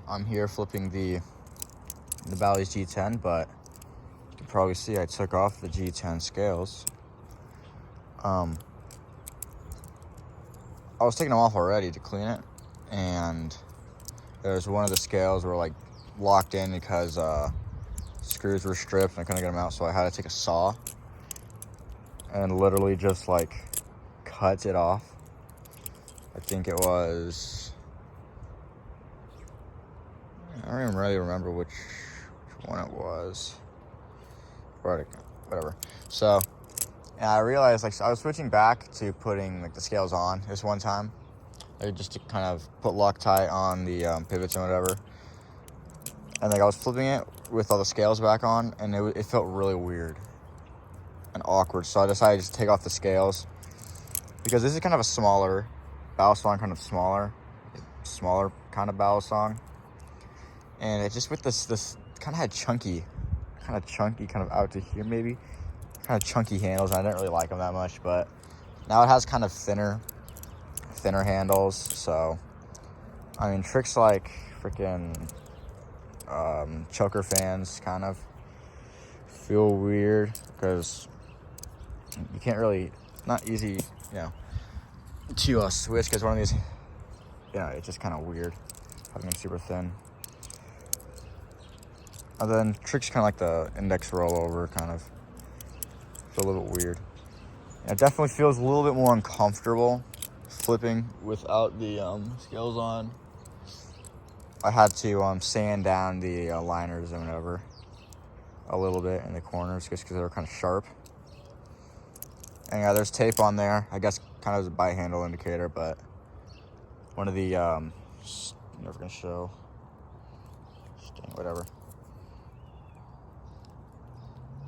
I'm here flipping the Nabalis G10, but you can probably see I took off the G10 scales. I was taking them off already to clean it, and there's one of the scales were like locked in because screws were stripped and I couldn't get them out, so I had to take a saw and literally just like cut it off. I think it was, I don't even really remember which one it was. Whatever. So, and I realized, like, I was switching back to putting like the scales on this one time, like, just to kind of put Loctite on the pivots and whatever. And like I was flipping it with all the scales back on, and it felt really weird and awkward. So I decided to just take off the scales because this is kind of a smaller bow song, kind of smaller kind of bow song. And it just with this kind of had chunky, kind of out to here maybe, kind of chunky handles. And I didn't really like them that much, but now it has kind of thinner handles. So, I mean, tricks like freaking choker fans kind of feel weird because you can't really, not easy, to switch because one of these, it's just kind of weird having them super thin. And then tricks kind of like the index rollover kind of feel a little bit weird. It definitely feels a little bit more uncomfortable flipping without the scales on. I had to sand down the liners and whatever a little bit in the corners just because they were kind of sharp. And yeah, there's tape on there. I guess kind of as a bite handle indicator, but one of the never gonna show. Whatever.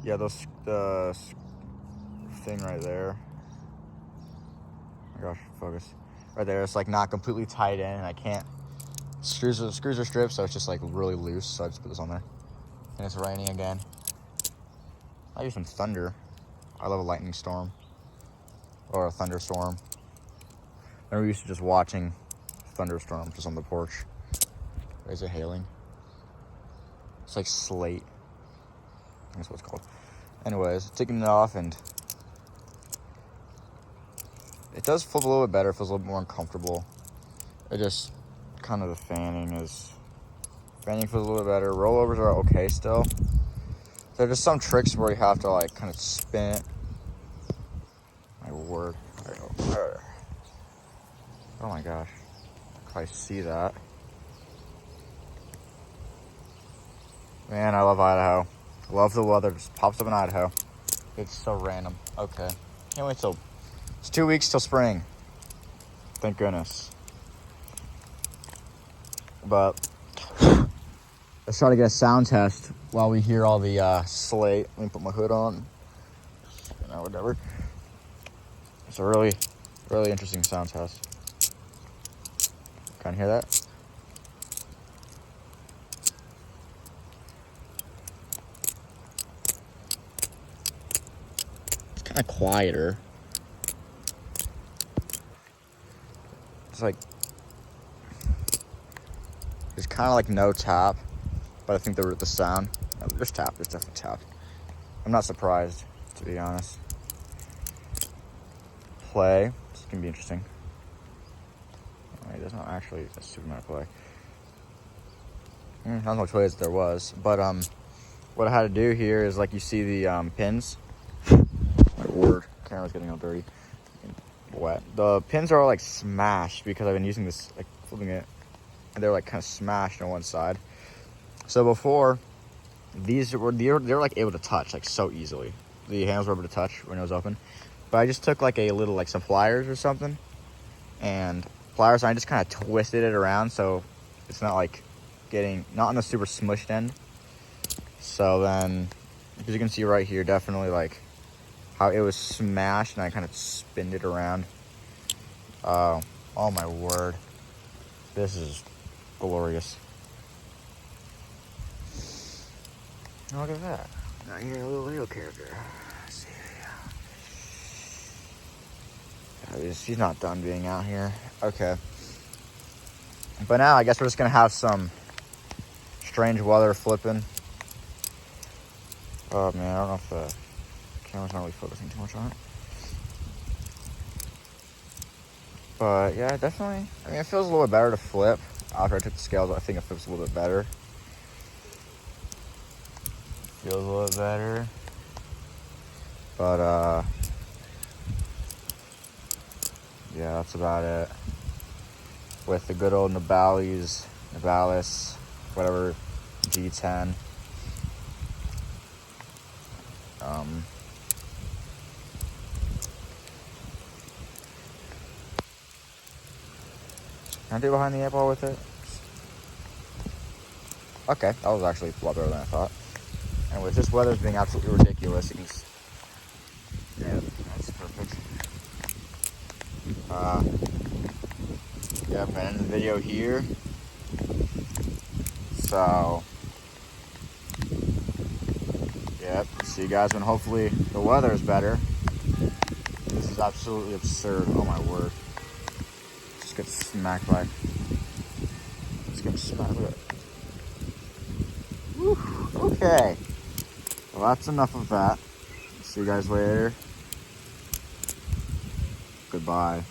Yeah, the thing right there. Oh my gosh, focus. Right there, it's like not completely tied in, and I can't. Screws are stripped, so it's just like really loose. So I just put this on there. And it's raining again. I use some thunder. I love a lightning storm or a thunderstorm. I remember used to just watching thunderstorms just on the porch. Is it hailing? It's like slate. That's what it's called. Anyways, taking it off, and it does flip a little bit better. It feels a little bit more uncomfortable. It just kind of the fanning feels a little bit better. Rollovers are okay still. There are just some tricks where you have to like kind of spin it. My word. There you go. Oh my gosh. I see that. Man, I love Idaho. Love the weather. Just pops up in Idaho. It's so random. Okay. Can't wait till it's 2 weeks till spring. Thank goodness. But let's try to get a sound test while we hear all the slate. Let me put my hood on. Whatever. It's a really, really interesting sound test. Can you hear that? It's kind of quieter. It's like, there's kind of like no tap, but I think the sound, there's definitely tap. I'm not surprised, to be honest. Play, this can be interesting. Wait, there's not actually a super amount of play. I don't know how much play there was, but what I had to do here is like you see the pins. My word, camera's getting all dirty and wet. The pins are all like smashed because I've been using this, like flipping it, and they're like kind of smashed on one side. So before, they're like able to touch like so easily. The handles were able to touch when it was open. But I just took like a little like some pliers or something, and I just kind of twisted it around so it's not like not on the super smushed end. So then, as you can see right here, definitely like how it was smashed, and I kind of spinned it around. Oh my word, this is glorious. Oh, look at that. Now you're a little real character. Let's see. She's not done being out here. Okay. But now I guess we're just gonna have some strange weather flipping. Oh man, I don't know if the camera's not really focusing too much on it. But yeah, definitely. I mean, it feels a little bit better to flip. After I took the scales, I think it flips a little bit better. Feels a little bit better. But yeah, that's about it. With the good old Nabalis, whatever, G10. Can I do behind the 8-ball with it? Okay, that was actually a lot better than I thought. Anyways, this weather's being absolutely ridiculous. You can yeah, that's perfect. Yeah, I'm gonna end the video here. So, yep, see you guys when hopefully the weather is better. This is absolutely absurd. Oh my word. Just get smacked by. Just get smacked with it. Whew, okay. Well, that's enough of that. See you guys later. Goodbye.